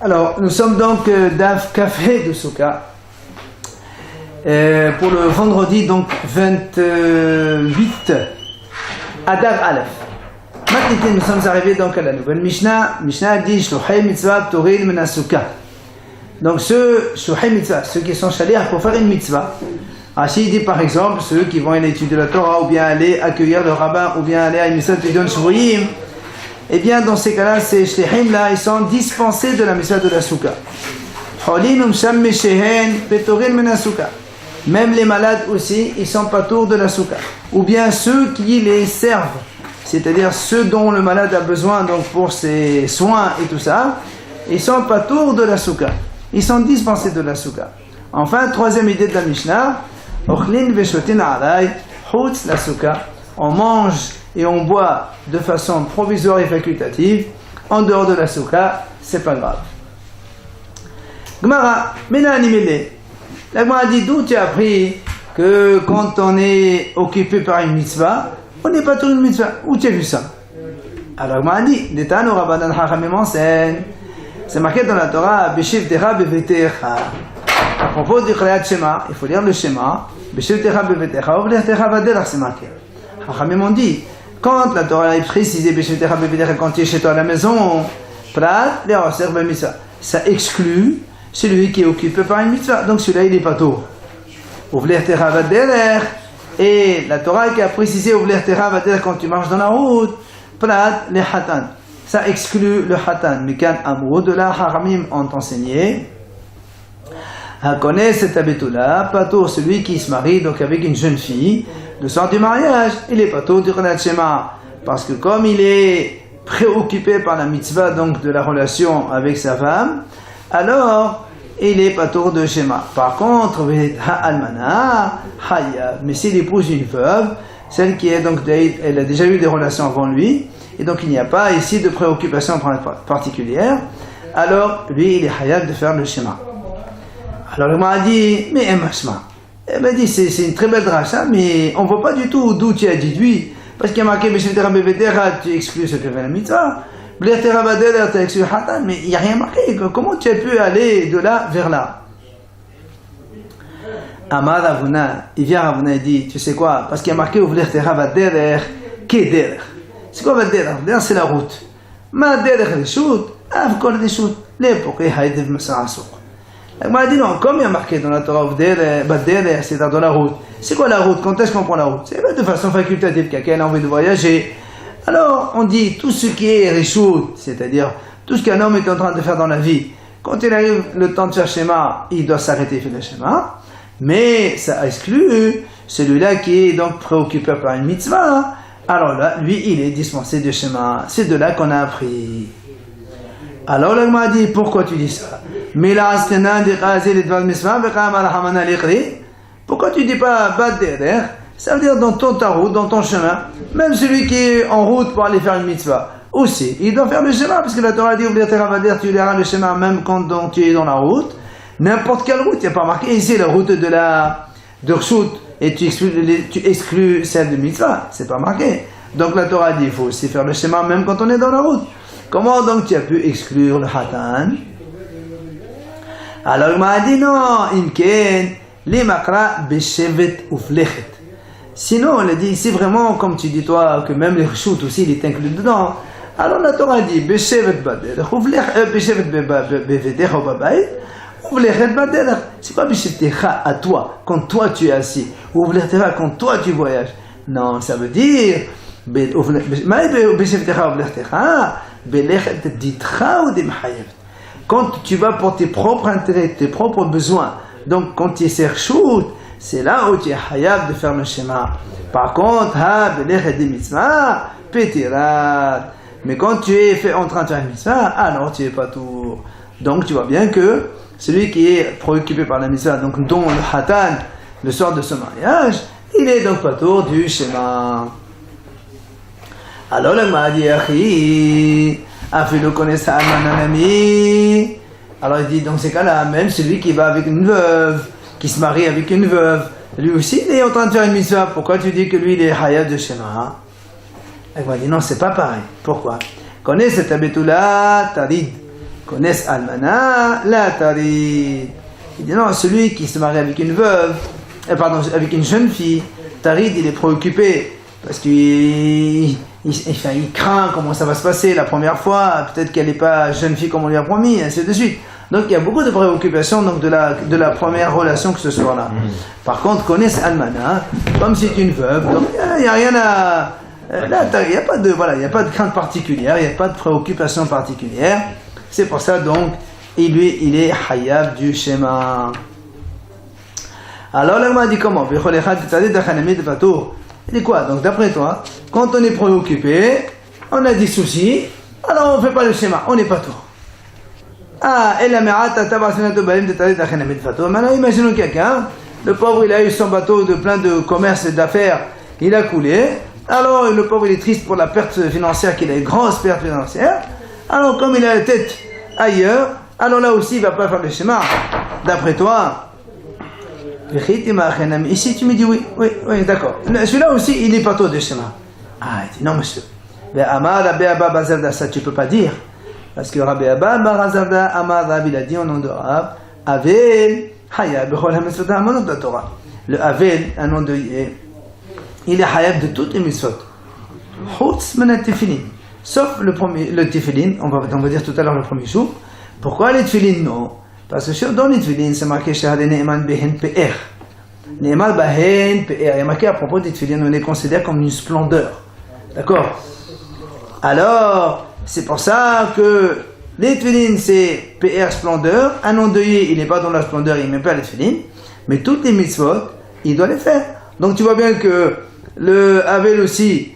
Alors, nous sommes donc d'Av Café de Souka pour le vendredi donc 28 Adar Aleph. Maintenant, nous sommes arrivés donc à la nouvelle Mishnah. Mishnah dit Shluchei mitzvah ptorin min Souka. Donc ceux Shluchei mitzvah, ceux qui sont shaliach pour faire une mitzvah. Rashi dit par exemple ceux qui vont aller étudier la Torah ou bien aller accueillir le rabbin ou bien aller à une mitzvah de Pidyon Shvuyim. Eh bien, dans ces cas-là, ces shlichim là, ils sont dispensés de la mitzvah de la souka. Même les malades aussi, ils sont patours de la souka. Ou bien ceux qui les servent, c'est-à-dire ceux dont le malade a besoin donc pour ses soins et tout ça, ils sont patours de la souka. Ils sont dispensés de la souka. Enfin, troisième idée de la Mishnah, ochlin veshotin alay chutz la souka. On mange et on boit de façon provisoire et facultative, en dehors de la souka, c'est pas grave. Gemara, Mena Animele. La Gemara dit d'où tu as appris que quand on est occupé par une mitzvah, on n'est pas tout une mitzvah. Où tu as vu ça? Alors la Gemara dit, Detano Rabbanan Chachamim enseigne, c'est marqué dans la Torah, Beshivtecha bevetecha. À propos du Kriyat Shema, il faut lire le Shema, Beshivtecha bevetecha, Ovletecha vadelach, c'est marqué. Chachamim ont dit, quand la Torah a précisé quand tu es chez toi à la maison, ça exclut celui qui est occupé par une mitzvah. Donc celui-là, il est pas tôt. Et la Torah qui a précisé quand tu marches dans la route, ça exclut le hatan. Mais quand amour de la haramim ont enseigné, connaît cet habitude-là, pato, celui qui se marie donc avec une jeune fille, le soir du mariage, il est pato du Kriyat Shema. Parce que comme il est préoccupé par la mitzvah donc de la relation avec sa femme, alors il est pato de Shema. Par contre, almana, mais s'il épouse une veuve, celle qui est donc, elle a déjà eu des relations avant lui, et donc il n'y a pas ici de préoccupation particulière, alors lui il est hayab de faire le Shema. Alors il m'a dit, mais Emashma. Elle m'a dit, c'est une très belle dracha, mais on ne voit pas du tout d'où tu as déduit. Parce qu'il y a marqué, tu exclus ce que fait la mitzvah. Tu as exclu Hatan, mais il n'y a rien marqué. Comment tu as pu aller de là vers là? Amar Ravuna, il vient Ravuna et dit, tu sais quoi? Parce qu'il y a marqué, c'est quoi Vaderer? C'est la route. Ma derech reshut, av kol reshut, l'époque, haïdev masarasuk. Elle m'a dit non, comme il y a marqué dans la Torah, c'est dans la route. C'est quoi la route? Quand est-ce qu'on prend la route? C'est de façon facultative, quelqu'un a envie de voyager. Alors, on dit tout ce qui est reshut, c'est-à-dire tout ce qu'un homme est en train de faire dans la vie. Quand il arrive le temps de faire Shema, il doit s'arrêter et faire le Shema. Mais ça exclut celui-là qui est donc préoccupé par une mitzvah. Alors là, lui, il est dispensé de Shema. C'est de là qu'on a appris. Alors là, il m'a dit, pourquoi tu dis ça? Pourquoi tu dis pas Baderer? Ça veut dire dans ta route, dans ton chemin. Même celui qui est en route pour aller faire une mitzvah, aussi, il doit faire le schéma, parce que la Torah dit tu liras le schéma même quand tu es dans la route. N'importe quelle route, il n'y a pas marqué ici la route de Rshut, et tu exclus celle de mitzvah, c'est pas marqué. Donc la Torah dit il faut aussi faire le schéma même quand on est dans la route. Comment donc tu as pu exclure le hatan? Alors il m'a dit non, imken, les makra beshevet uflechet. Sinon, on a dit ici vraiment, comme tu dis toi, que même les reshut aussi, il est inclus dedans. Alors la Torah dit beshevet bader, beshevet bevedecha babayit, uflechet bader. C'est pas beshevetecha à toi, quand toi tu es assis, ou uflechtecha quand toi tu voyages. Non, ça veut dire beshevetecha uflechtecha, belechet ditra ou demchayevet. Quand tu vas pour tes propres intérêts, tes propres besoins, donc quand tu es serchout, c'est là où tu es hayab de faire le schéma. Par contre, mais quand tu es en train de faire une mitzvah, alors tu es pas tout. Donc tu vois bien que celui qui est préoccupé par la mitzvah, donc dont le hatan, le soir de ce mariage, il est donc pas tout du schéma. Alors le ma'adi Afilo connaît ça, mananami. Alors il dit dans ces cas-là, même celui qui va avec une veuve, qui se marie avec une veuve, lui aussi il est en train de faire une mitzvah. Pourquoi tu dis que lui il est hayab de Shema? Elle m'a dit non, c'est pas pareil. Pourquoi? Connais cette habitude-là, tarid. connaissent almana la tarid. Il dit non, celui qui se marie avec une veuve, avec une jeune fille, tarid, il est préoccupé parce qu'il craint comment ça va se passer la première fois, peut-être qu'elle n'est pas jeune fille comme on lui a promis, ainsi de suite. Donc il y a beaucoup de préoccupations donc, de la première relation que ce soit là. Par contre, connaissent almana, comme c'est une veuve, donc il n'y a rien à... Là, il n'y a pas de crainte particulière, il n'y a pas de préoccupation particulière. C'est pour ça donc, il est hayab du schéma. Alors, là, on dit comment? Il dit quoi? Donc, d'après toi, quand on est préoccupé, on a des soucis, alors on ne fait pas le schéma, on n'est pas tout. Maintenant, imaginons quelqu'un, le pauvre, il a eu son bateau de plein de commerce et d'affaires, il a coulé. Alors, le pauvre, il est triste pour la perte financière, qu'il a une grosse perte financière. Alors, comme il a la tête ailleurs, alors là aussi, il ne va pas faire le schéma. D'après toi, ici, tu me dis oui, d'accord. Celui-là aussi, il n'est pas tôt de schéma. Il dit non, monsieur. Ça, tu ne peux pas dire. Parce que Rabbi Abba, Barazarda, Amar Rab, il a dit au nom de Rab, Avel, Haya, Bechol HaMitzvot HaMonot de la Torah. Le Avel, un nom de il est hayab de toutes les mitzvot. Chutz min tefillin. Sauf le tefillin, on va dire tout à l'heure le premier jour. Pourquoi les tefillin non? Parce que dans les tefillin, c'est marqué Shahade Ne'eman Behen Pe'er. Ne'eman Behen Pe'er. Il y a marqué à propos des tefillin, on les considère comme une splendeur. D'accord? Alors, c'est pour ça que les tefillin, c'est Pe'er splendeur. Un endeuillé, il n'est pas dans la splendeur, il ne met pas les tefillin. Mais toutes les mitzvot, il doit les faire. Donc tu vois bien que le Havel aussi,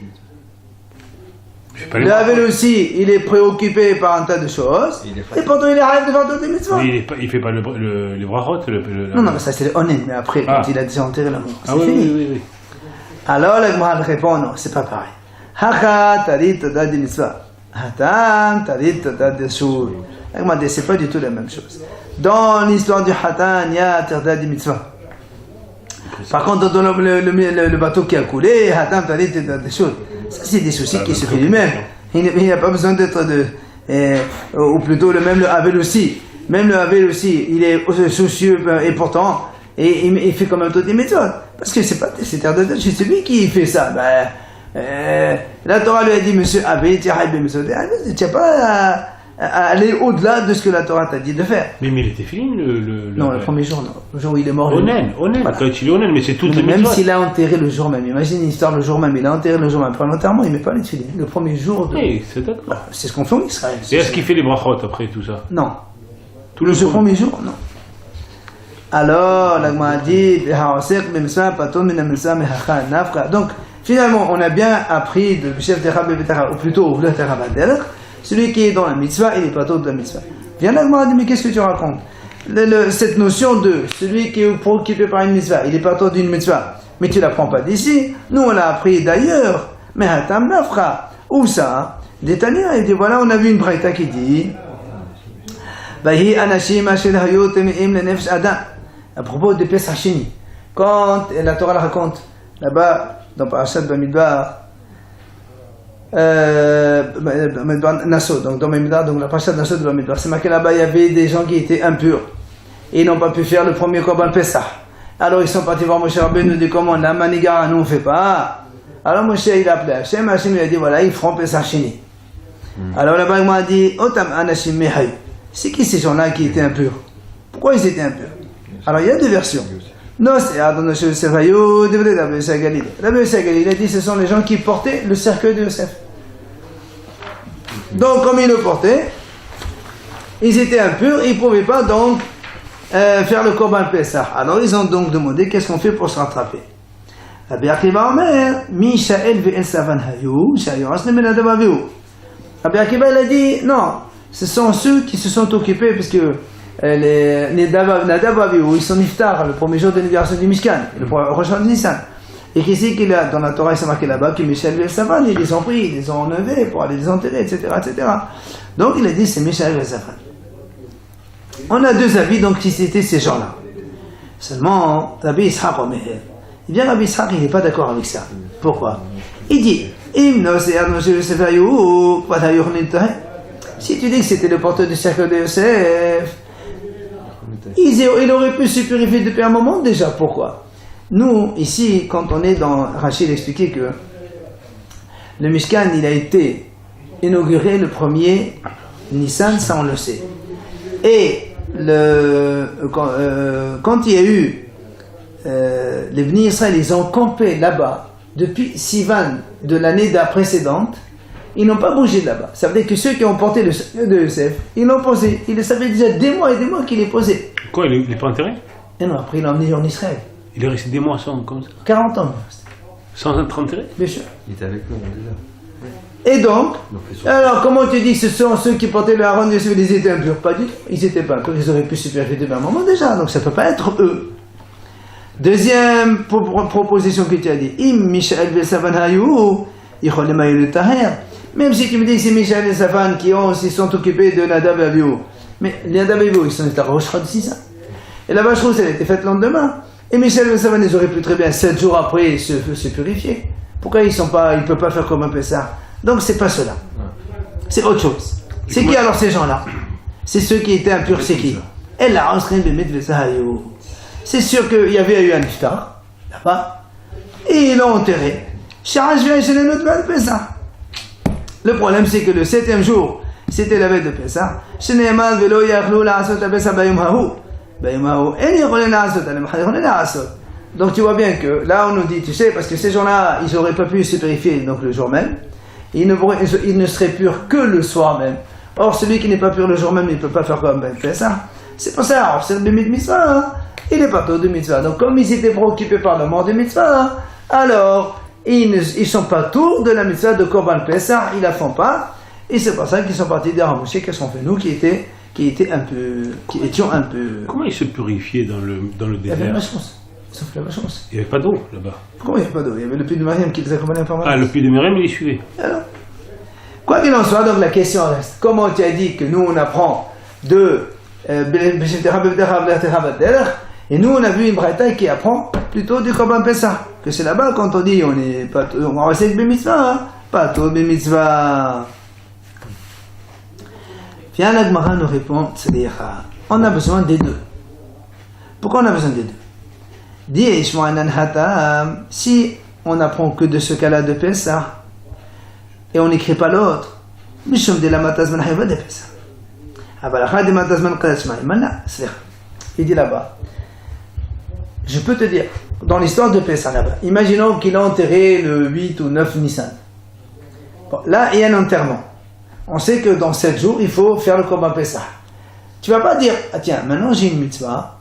il est préoccupé par un tas de choses, et pourtant il arrête de faire toutes les mitzvot. Mais il fait pas les brachot. Non, mais ça c'est le onen, mais après, quand il a déjà enterré la mort, c'est fini. Oui. Alors la Gemara répond, non, c'est pas pareil. Hacha tarit todat de mitzvah, hatam tarit todat de shur. La Gemara dit, c'est pas du tout la même chose. Dans l'histoire du hatan, il y a todat de mitzvah. Par contre, dans le bateau qui a coulé, Hatam Talit des choses. Ça, c'est des soucis qui se fait lui-même. Il n'y a pas besoin d'être ou plutôt le Havel aussi. Même le Havel aussi, il est soucieux et pourtant, et il fait quand même toutes les méthodes. Parce que c'est terre de Dieu, c'est lui qui fait ça. La Torah lui a dit, monsieur Havel, tu n'as pas à aller au-delà de ce que la Torah t'a dit de faire. Mais il était fini Non, le premier jour, non. Le jour où il est mort. Onen, voilà. Quand il est Onen, mais c'est toutes les même s'il a enterré le jour même, imagine une histoire le jour même, il a enterré le jour même, après l'enterrement, il ne met pas les tefillin. Le premier jour de... Oui, c'est d'accord. C'est ce qu'on fait en Israël. Et est-ce qu'il fait les brachot après tout ça? Non. Tout le premier jour, non. Alors, la Gemara dit, donc, finalement, on a bien appris de chef de Rabbi Betara, ou plutôt le Terabadel. Celui qui est dans la mitzvah, il est pas tôt de la mitzvah. Viens là, moi, mais qu'est-ce que tu racontes? Cette notion de celui qui est préoccupé par une mitzvah, il est pas tôt d'une mitzvah. Mais tu l'apprends pas d'ici. Nous, on l'a appris d'ailleurs. Mais Hatam Nafra. Où ça? Détania, il dit voilà, on a vu une braïta qui dit Bahi Anashim Ashel Hayot Me'im le Nefesh Adam. À propos de Pesach Sheni. Quand la Torah la raconte, là-bas, dans Parashat Bamidbar, Nassau, donc dans Bamidbar, donc la parasha de Nassau de Bamidbar, c'est marqué là-bas, il y avait des gens qui étaient impurs et ils n'ont pas pu faire le premier Korban Pesach. Alors ils sont partis voir Moshe Rabbeinu, nous dit comment la manigara nous on fait pas. Alors Moshe il a appelé Hachem, Hachem il a dit voilà ils feront Pesach Sheni. Alors là-bas il m'a dit Otam Anashim Mehay. C'est qui ces gens-là qui étaient impurs? Pourquoi ils étaient impurs? Alors il y a deux versions. Non, c'est Adonai Shevayou, Devré Rabbi Yosef Galil. Rabbi Yosef Galil a dit ce sont les gens qui portaient le cercueil de Yosef. Donc, comme ils le portaient, ils étaient impurs, ils ne pouvaient pas donc faire le Korban Pesach. Alors, ils ont donc demandé qu'est-ce qu'on fait pour se rattraper. Rabbi Akiva Omer, Mishael ve'el Savan Hayou, Shayoras Nemenadav Aviou. Rabbi Akiva il a dit non, ce sont ceux qui se sont occupés parce que les Nadav Aviou, ils sont niftar le premier jour de l'anniversaire du Mishkan, le Rosh Nissan. Et qu'ici, dans la Torah, il s'est marqué là-bas que Michel et Savan, ils les ont pris, ils les ont enlevés pour aller les enterrer, etc., etc. Donc il a dit c'est Michel et Savan. On a deux avis, donc, si c'était ces gens-là. Seulement, Rabbi Ishaq Omer. Eh bien, Rabbi Ishaq, il n'est pas d'accord avec ça. Si tu dis que c'était le porteur du cercle de Yosef, il aurait pu se purifier depuis un moment déjà. Pourquoi? Nous, ici, quand on est dans... Rachid expliquait que le Mishkan, il a été inauguré le 1er Nissan, ça on le sait. Et quand il y a eu les Bnei Israël, ils ont campé là-bas depuis Sivan de l'année précédente, ils n'ont pas bougé de là-bas. Ça veut dire que ceux qui ont porté le cercle de Yosef, ils l'ont posé. Ils le savaient déjà des mois et des mois qu'il est posé. Quoi, il n'est pas enterré? Et non, après il l'a emmené en Israël. Il est resté des mois sans, comme ça, 40 ans. sans être enterré? Bien sûr. Il était avec nous déjà. Et donc, alors comment tu dis que ce sont ceux qui portaient le haron de Yosef, ils étaient impurs? Pas du tout. Ils étaient pas impurs, ils auraient pu se purifier depuis un moment déjà. Donc ça ne peut pas être eux. Deuxième proposition que tu as dit. Im Michel Vesavan Hayou, le Taher. Même si tu me dis que c'est Michel et Safan qui sont occupés de Nadab et Abihu. Mais les Nadab et Abihu, ils sont à Rosh Hashanah. Et la vache rousse, elle a été faite le lendemain. Et Michel et Safan, ils auraient pu très bien 7 jours après se purifier. Pourquoi ils ne peuvent pas faire comme un Pessah? Donc c'est pas cela. C'est autre chose. C'est qui alors ces gens-là? C'est ceux qui étaient impurs, c'est qui? Et là, c'est sûr qu'il y avait eu un iftar, là-bas, et ils l'ont enterré. Le problème, c'est que le 7e jour, c'était la veille de Pessah. Donc tu vois bien que là, on nous dit, tu sais, parce que ces gens-là, ils n'auraient pas pu se purifier donc, le jour même. Ils ne seraient purs que le soir même. Or, celui qui n'est pas pur le jour même, il ne peut pas faire comme Ben Pessah. C'est pour ça, alors c'est le Bimit Mitzvah, hein. Il n'est pas tôt de Mitzvah. Donc, comme ils étaient préoccupés par le mort de Mitzvah, hein, alors, ils ne sont pas tours de la Mitzvah de Korban Pessah, ils ne la font pas. Et c'est pour ça qu'ils sont partis des Ramoshe, qu'est-ce qu'on fait nous, qui étions un peu... Comment ils se purifiaient dans le Il y avait désert? la chance. Sauf la chance. Il n'y avait pas d'eau là-bas. Comment il n'y avait pas d'eau? Il y avait le puits de Mariam qui les accompagnait en permanence. Ah, le puits de Myriam, il les suivait. Alors, quoi qu'il en soit, donc la question reste, comment tu as dit que nous on apprend de et nous on a vu une braïta qui apprend plutôt du Korban Pessah, que c'est là-bas quand on dit on va rester de mitzvah, hein? Pas tout de mitzvah. Viens la Gemara nous répond, on a besoin des deux. Pourquoi on a besoin des deux? Dit si on apprend que de ce cas-là de Pessah et on n'écrit pas l'autre, il dit là-bas, je peux te dire, dans l'histoire de Pessah là-bas, imaginons qu'il a enterré le 8 ou 9 Nissan. Bon, là, il y a un enterrement. On sait que dans 7 jours, il faut faire le Korban Pessah. Tu vas pas dire, ah tiens, maintenant j'ai une mitzvah,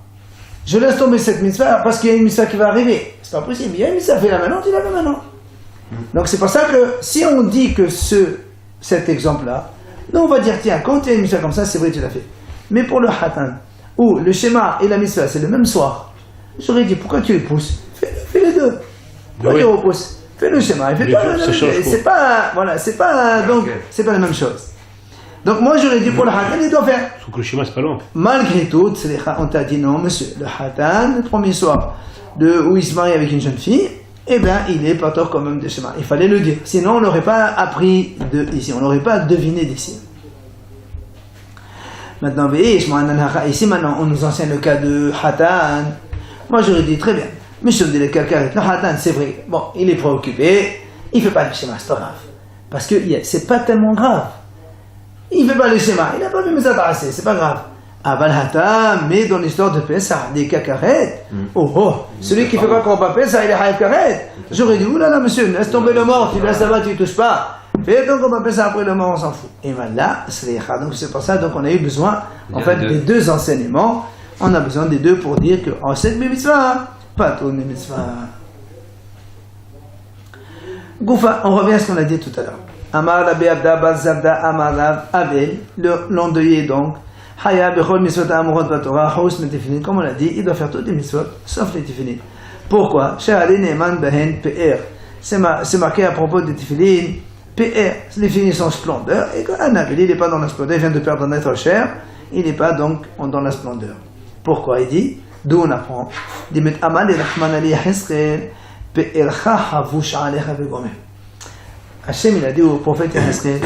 je laisse tomber cette mitzvah parce qu'il y a une mitzvah qui va arriver. C'est pas possible. Il y a une mitzvah, fais-la maintenant, tu la fais maintenant. Donc c'est pour ça que si on dit que cet exemple-là, nous on va dire, tiens, quand il y a une mitzvah comme ça, c'est vrai, tu l'as fait. Mais pour le Hatan, où le schéma et la mitzvah, c'est le même soir, j'aurais dit, pourquoi tu les pousses? Fais les deux. Pourquoi tu repousses? Fais le schéma et fais pas. C'est pas, voilà, c'est pas, donc, c'est pas la même chose. Donc moi j'aurais dit pour le Hatan, il doit faire. Sauf que le schéma c'est pas long. Malgré tout, on t'a dit non, monsieur, le Hatan, le premier soir où il se marie avec une jeune fille, eh bien il est pas tort quand même de schéma. Il fallait le dire. Sinon on n'aurait pas appris ici, on n'aurait pas deviné d'ici. Maintenant, ici maintenant on nous enseigne le cas de Hatan. Moi j'aurais dit très bien. Monsieur me dit le Hatan, c'est vrai. Bon, il est préoccupé, il fait pas le schéma, c'est pas grave. Parce que c'est pas tellement grave. Il ne fait pas le schéma, il n'a pas vu mes adresses, c'est pas grave. Aval Hatam, mais dans l'histoire de Pessah, des kakaret, celui qui ne fait pas Korban Pessah, il est Haïf Karet. J'aurais dit, oulala monsieur, laisse tomber le mort, tu laisses là-bas, tu ne touches pas. Fais ton Korban Pessah après le mort, on s'en fout. Et voilà, donc c'est pour ça qu'on a eu besoin, en fait, des deux enseignements. On a besoin des deux pour dire que enseigne mes mitzvahs, pas tous mes mitzvahs. Goufa, on revient à ce qu'on a dit tout à l'heure. Amar Rabbi Abda Bar Zabda Amar Rav Avel, l'endeuillé donc, Haya Bechol Mitzvot Amorot Batorah, Hous Metifinin, comme on l'a dit, il doit faire toutes les mitzvot, sauf les Tifinin. Pourquoi? She'ale Ne'eman Behen Pe'er. C'est marqué à propos des Tifinin, Pe'er, les Tifinin sont splendeur, et qu'un Avel, il n'est pas dans la splendeur, il vient de perdre un être cher, il n'est pas donc dans la splendeur. Pourquoi il dit? D'où on apprend? Dimet Amal et Rahman Ali Heskel, Pe'ercha Havush Alecha Begomem. Hachem, il a dit au prophète Yaheskel,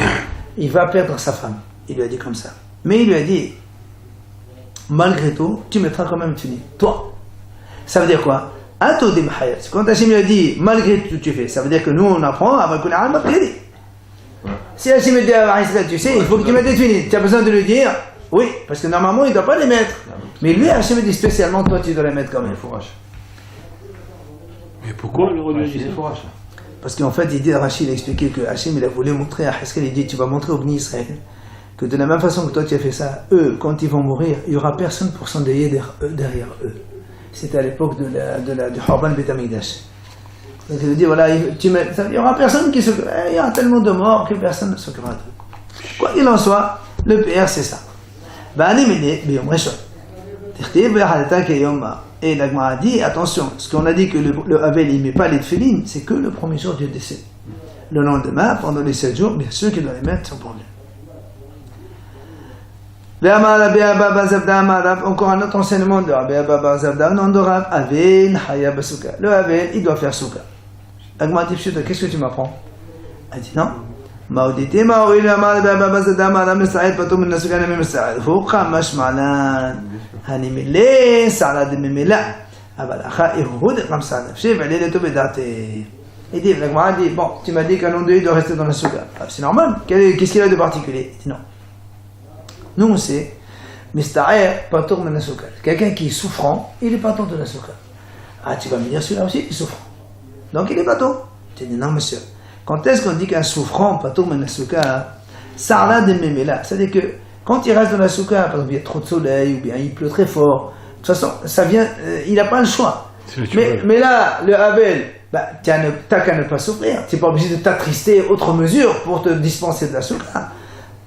il va perdre sa femme. Il lui a dit comme ça. Mais il lui a dit, malgré tout, tu mettras quand même fini. Toi. Ça veut dire quoi? Quand Hachem lui a dit, malgré tout tu fais, ça veut dire que nous on apprend avec une arme crédit. Si Hachem dit à Israël, tu sais, il faut que tu mettes les fini. Tu as besoin de lui dire, oui, parce que normalement il ne doit pas les mettre. Mais lui, Hachem dit spécialement, toi tu dois les mettre quand même. Mais pourquoi le roi dit ça? Parce qu'en fait, il dit, Rachid a expliqué que Hachem il a voulu montrer à Hezkel, il dit, tu vas montrer au Bni Israël que de la même façon que toi tu as fait ça, eux, quand ils vont mourir, il n'y aura personne pour s'endeiller derrière eux. C'était à l'époque du Horban Bet Amikdash. Donc il dit, voilà, il n'y aura personne qui s'occupe. Il y a tellement de morts que personne ne s'occupera d'eux. Quoi qu'il en soit, le PR c'est ça. Et la Gemara a dit, attention, ce qu'on a dit que le Havel il ne met pas les tefilines, c'est que le premier jour du décès. Le lendemain, pendant les 7 jours, bien sûr qu'il doit les mettre sans problème. Encore un autre enseignement de Rabbi Abba Bar Zabda, non de Rav Havel Haya Basuka. Le Havel, il doit faire Souka. La Gemara dit, qu'est-ce que tu m'apprends? Elle dit non. Maudité, Maouil, Rabbi Abba Bar Zabda, Madame Messaïd, Patou Min Nasuka, Nami Messaïd. Fouqa Mashmalan, Hanimile, Salah de Mimela. Abalacha, Ihoud, Ramsan, Nafshe, Valé, le Tobedate. Il dit, la Gemara dit, bon, tu m'as dit qu'un homme de lui doit rester dans la Souka. C'est normal. Qu'est-ce qu'il a de particulier? Il dit non. Nous on sait, Mista'er, Patour min Souka. Quelqu'un qui est souffrant, il est Patour de la Souka. Ah, tu vas me dire celui-là aussi, il est souffrant. Donc il est Patour. Tu dis non, monsieur. Quand est-ce qu'on dit qu'un souffrant, Patour min Souka, Sarla de Memela, c'est-à-dire que quand il reste dans la Souka, par exemple, il y a trop de soleil, ou bien il pleut très fort, de toute façon, ça vient, il n'a pas le choix. Mais là, le Havel, tu n'as qu'à ne pas souffrir. Tu n'es pas obligé de t'attrister autre mesure pour te dispenser de la Souka.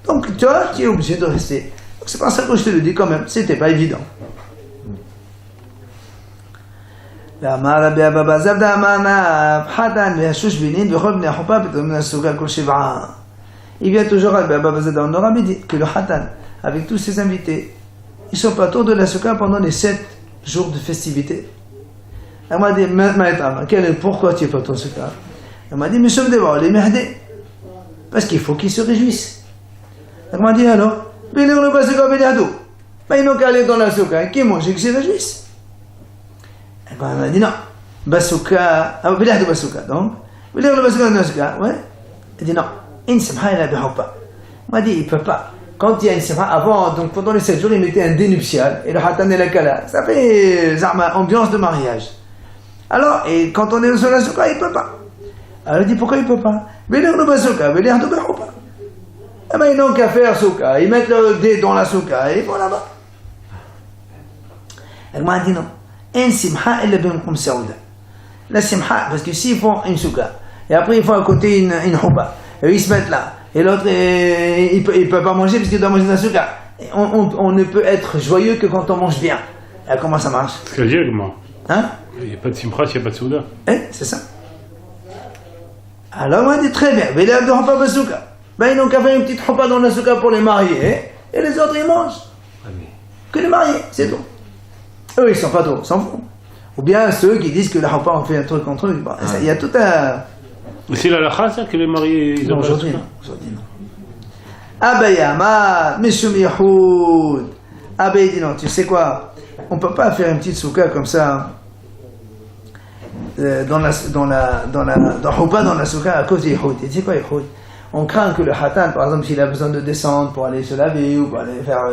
Donc, toi, tu es obligé de rester. Donc, c'est pas ça que je te le dis quand même. C'était pas évident. Il vient toujours à Baba Zada. On aura dit que le Hatan, avec tous ses invités, ils sont pas autour de la Souka pendant les 7 jours de festivité. Elle m'a dit, pourquoi tu es pas autour de la Souka? Elle m'a dit, mais je me dévoile les merdés. Parce qu'il faut qu'ils se réjouissent. Elle m'a dit alors, ils n'ont qu'à aller dans la souka, qui mangent et qui se réjouissent. Elle m'a dit non, basouka, de basouka, donc, ouais. Elle dit non, une simha, il n'a pas. Elle m'a dit, il ne peut pas. Quand il y a une simha, avant, donc pendant les 7 jours, il mettait un dé nuptial, et le hatan et la kala, ça fait ambiance de mariage. Alors, et quand on est sur la souka, il ne peut pas. Alors elle dit, pourquoi il ne peut pas? Eh bien, ils n'ont qu'à faire souka, ils mettent le dé dans la souka et ils vont là-bas. Elle m'a dit non. Un simha, elle est bien comme saouda. La simha, parce que s'ils font une souka, et après ils font à côté une houba, et ils se mettent là, et l'autre, il ne peut pas manger parce qu'il doit manger la souka. On ne peut être joyeux que quand on mange bien. Et comment ça marche? C'est ce qu'elle dit, moi. Hein? Il n'y a pas de simcha, il n'y a pas de souda. C'est ça. Alors, on dit très bien, mais il y a de houba basouka. Ben, ils n'ont qu'à faire une petite repas dans la souka pour les mariés, et les autres ils mangent. Que les mariés, c'est tout. Eux ils sont pas trop, s'en foutent. Ou bien ceux qui disent que la repas on fait un truc contre eux. Il y a tout un. C'est la lacha ça que les mariés. Non, aujourd'hui non. Abayama, Meshum Yahoud. Abay dit non, tu sais quoi? On ne peut pas faire une petite souka comme ça. Dans la souka à cause de Yahoud. Tu sais quoi Yahoud? On craint que le Hatan, par exemple, s'il a besoin de descendre pour aller se laver ou pour aller faire.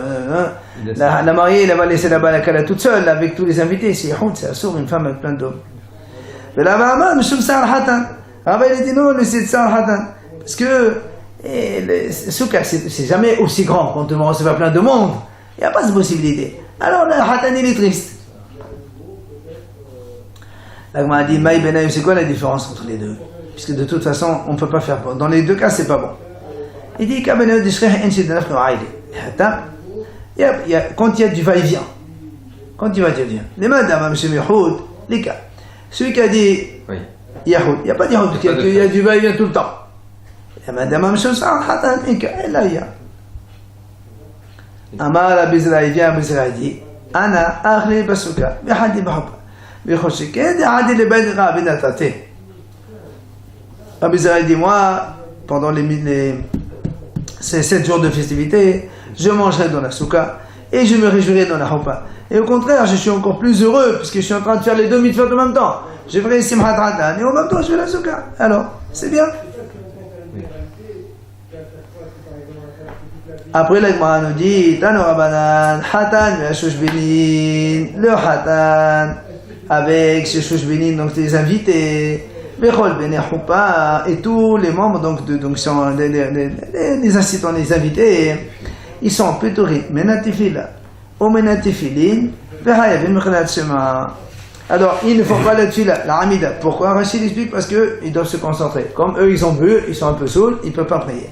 La mariée, elle va laisser là-bas la kala toute seule avec tous les invités. C'est Yahoud, c'est assourd, une femme avec plein d'hommes. Mais là, maman, nous sommes ça al Hatan. Rabbi, il a dit non, c'est ça al Hatan. Parce que le soukha, c'est jamais aussi grand quand on va recevoir plein de monde. Il n'y a pas cette possibilité. Alors, le Hatan, il est triste. Là, on m'a dit, Maï Benaïm, c'est quoi la différence entre les deux? Puisque de toute façon, on ne peut pas faire bon. Dans les deux cas, c'est pas bon. Il dit quand il y a du va-et-vient. Quand il va dire vient. Les madames, M. Yahoud, les cas. Celui qui a dit Yahoud, il n'y a pas de Yahoud, parce qu'il y a du va-et-vient tout le temps. Les madames, M. Hatan, et là, il y a. Amar Abizraï vient, Abizraï dit Ana, Akhli Basuka, Bihadi Bahaba, Bichoshike, Dihadi le Bedra, Binatate. Rabbi Zahra dit, moi, pendant les ces 7 jours de festivité, je mangerai dans la souka et je me réjouirai dans la choupa. Et au contraire, je suis encore plus heureux puisque je suis en train de faire les 2 mitzvot en même temps. Je ferai Simchat Hatan et en même temps je fais la souka. Alors, c'est bien. Après, la Gemara nous dit, Tano Rabbanan, Hatan, le Hatan, avec Shushushbinin, donc les invités, Bechol Bene Choupa, et tous les membres, donc sont les assistants, les invités, ils sont Pétorim, Menatifila, Omenatifilin, Vehayavim Mekhalat Shema. Alors, ils ne font pas la tefila, la Hamida. Pourquoi? Rachid explique parce qu'ils doivent se concentrer. Comme eux, ils ont bu, ils sont un peu saouls, ils ne peuvent pas prier.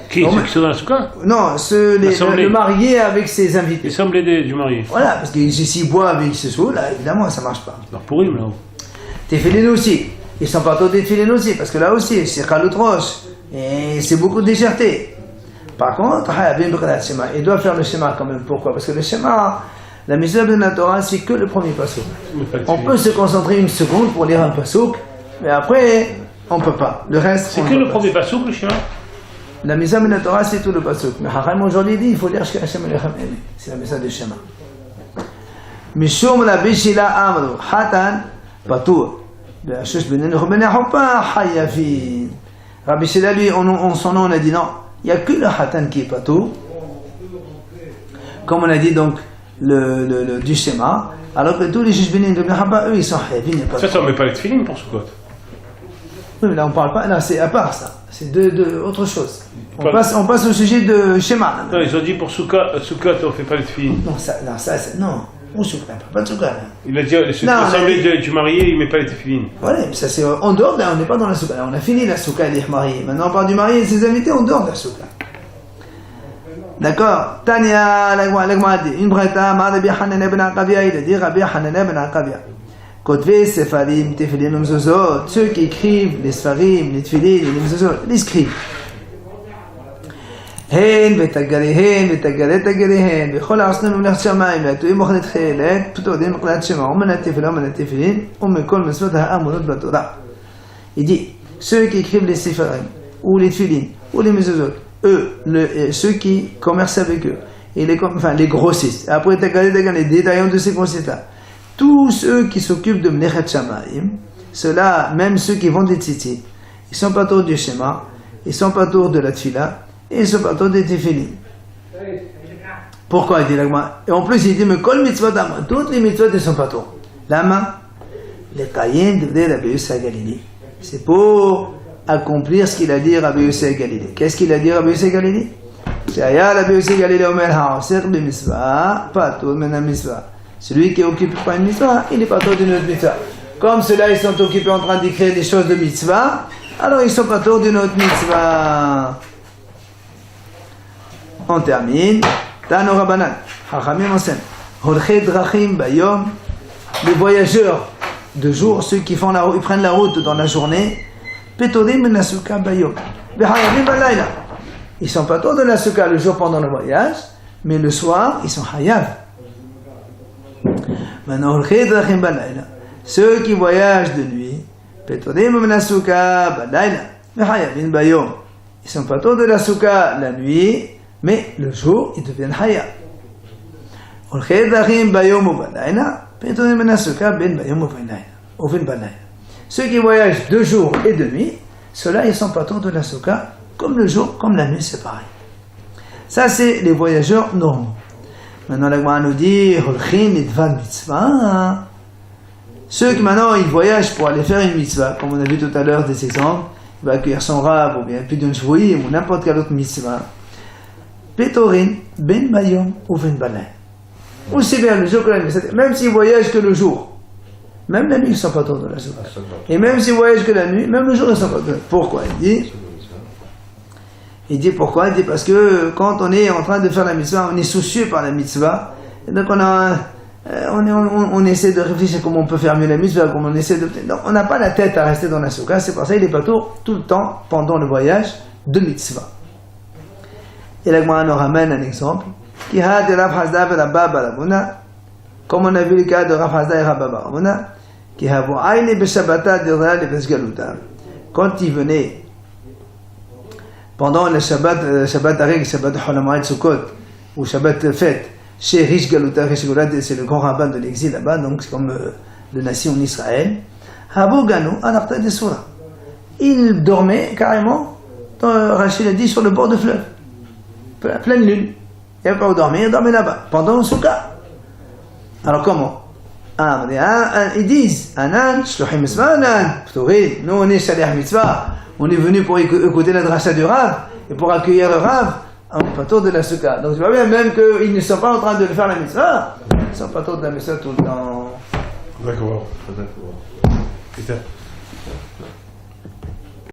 Qui? Ceux qui sont dans la souka? Non, le marié avec ses invités. L'assemblée du marié. Voilà, parce que s'ils boivent et qu'ils se saoulent, là, évidemment, ça ne marche pas. Alors pour eux, là-haut. Téfilin aussi. Ils sont pas tous des téfilin aussi, parce que là aussi, c'est Khalotrosh. Et c'est beaucoup de légèreté. Par contre, ils doivent faire le schéma quand même. Pourquoi? Parce que le schéma, la mitzvah de la Torah, c'est que le premier passouk. On peut se concentrer une seconde pour lire un passouk, mais après, on ne peut pas. Le reste, c'est que le premier passouk, le schéma? La mitzvah de la Torah, c'est tout le passouk. Mais Haram aujourd'hui dit, il faut lire Shka Hashem Elechem Ene. C'est la mitzvah de schéma. Mishum la bishila amru, hatan, patur. Be'ashush benen ruben houpa, hayafin. Rabbi Shila, lui, en son nom, on a dit non. Il n'y a que le hatan qui est patur. Comme on a dit donc, du schéma. Alors que tous les juges benen ruben houpa, eux, ils sont hayafin. Ça, on ne met pas les tefilin pour Sukkot. Oui, mais là, on ne parle pas. Là, c'est à part ça. C'est autre chose. On passe au sujet de schéma. Non, ils ont dit pour Sukkot, on ne fait pas les tefilin. Non. Ou Sukkot, pas de Sukkot. Il a dit, l'assemblée du marié, il ne met pas les tefilin. Voilà, mais ça c'est en dehors, là, on n'est pas dans la Sukkot. On a fini la Sukkot des mariés. Maintenant, on parle du marié et ses invités en dehors de la Sukkot. D'accord. Tania, la dit, une breta, Rabbi Hanan ben Akavia, il a dit Rabbi Hanan ben Akavia. Kotve, Sefarim, Tefilin, Mzozot, ceux qui écrivent les Sefarim, les Tefilin, les Mzozot, les scribent. הן ותגריהן ותגרי תגריהן וכל העשנו ממלכת שמיים והטועים מוכנת חילת פתורים מוכנת שמע ומנת תפילה ומנת תפילין ומכל מצוות האמונות בתורה. Il dit, ceux qui écrivent les séfarim ou les tefilin ou les mezuzot, ceux qui commercent avec eux et les grossistes, après les détaillants de ces grossistes-là, tous ceux qui s'occupent de mlechet shamayim, ceux-là, même ceux qui vendent des tzitzit, ils sont pas autour du schéma, ils sont pas autour de la tefila, et ils sont pas autour des tefilin. Pourquoi il dit l'agma? Et en plus il dit, mais kol mitzvot d'ama, toutes les mitzvot ne sont pas autour. Lama, les kayen de Rabbi Yossi Galili. C'est pour accomplir ce qu'il a dit Rabbi Yossi Galili. Qu'est-ce qu'il a dit Rabbi Yossi Galili? Shaya Rabbi Yossi Galili omer ha'oser b'mitzvah, pas tout mena mitzvah. Celui qui est occupé par une mitzvah, il n'est pas autour d'une autre mitzvah. Comme ceux-là, ils sont occupés en train d'écrire des choses de mitzvah, alors ils sont pas autour d'une autre mitzvah. On termine. Tano Rabbanan, Chachamim enseignent. Holchei drachim bayom, les voyageurs de jour, ceux qui ils prennent la route dans la journée, petorim min souka bayom, v'hayavim balayla. Ils sont pas autour de la souka le jour pendant le voyage, mais le soir, ils sont hayav. Maintenant, holchei drachim balayla, ceux qui voyagent de nuit, petorim min souka balayla, v'hayavim bayom. Ils sont pas autour de la souka la nuit, mais le jour, ils deviennent hayab. Ceux qui voyagent de jour et de nuit, ceux-là, ils sont pas autour de la souka, comme le jour, comme la nuit, c'est pareil. Ça, c'est les voyageurs normaux. Maintenant, la Gemara nous dit, ceux qui maintenant, ils voyagent pour aller faire une mitzvah, comme on a vu tout à l'heure des exemples, il va accueillir son rab, ou bien plus d'un shvoïm, ou n'importe quelle autre mitzvah. Pétorin, ben bayom ou ben balay. Aussi bien le jour que la nuit. Même s'ils voyagent que le jour, même la nuit, ils ne sont pas autour de la souka. Et même s'ils voyagent que la nuit, même le jour, ils ne sont pas autour. Pourquoi? Il dit pourquoi? Il dit parce que quand on est en train de faire la mitzvah, on est soucieux par la mitzvah. Et donc on essaie de réfléchir comment on peut faire mieux la mitzvah, comment on essaie de. Donc on n'a pas la tête à rester dans la souka. C'est pour ça qu'il n'est pas autour tout le temps pendant le voyage de mitzvah. Et la Gemara nous ramène un exemple. Comme on a vu le cas de Rav Hazda et Rabba Baramona, quand ils venaient pendant le Shabbat Areg, Shabbat Holamoed Sukkot, ou Shabbat Fête, chez Rish Galuta, Rish Galuta, c'est le grand rabbin de l'exil là-bas, donc c'est comme le nation en Israël. Habu Ganu, Anarta de Soura. Il dormait carrément, Rachid a dit, sur le bord de fleuve, pleine lune. Il n'y avait pas où dormir, il dormait là-bas, pendant le Souka. Alors comment? Ils disent, Anan, Shlochim Mitzvah, Anan, Ptouri, nous on est Shaliach Mitzvah, on est venu pour écouter la dracha du Rav, et pour accueillir le Rav, en patour de la Souka. Donc tu vois bien, même qu'ils ne sont pas en train de faire la Mitzvah, ils sont patour de la Mitzvah tout le temps. D'accord. D'accord.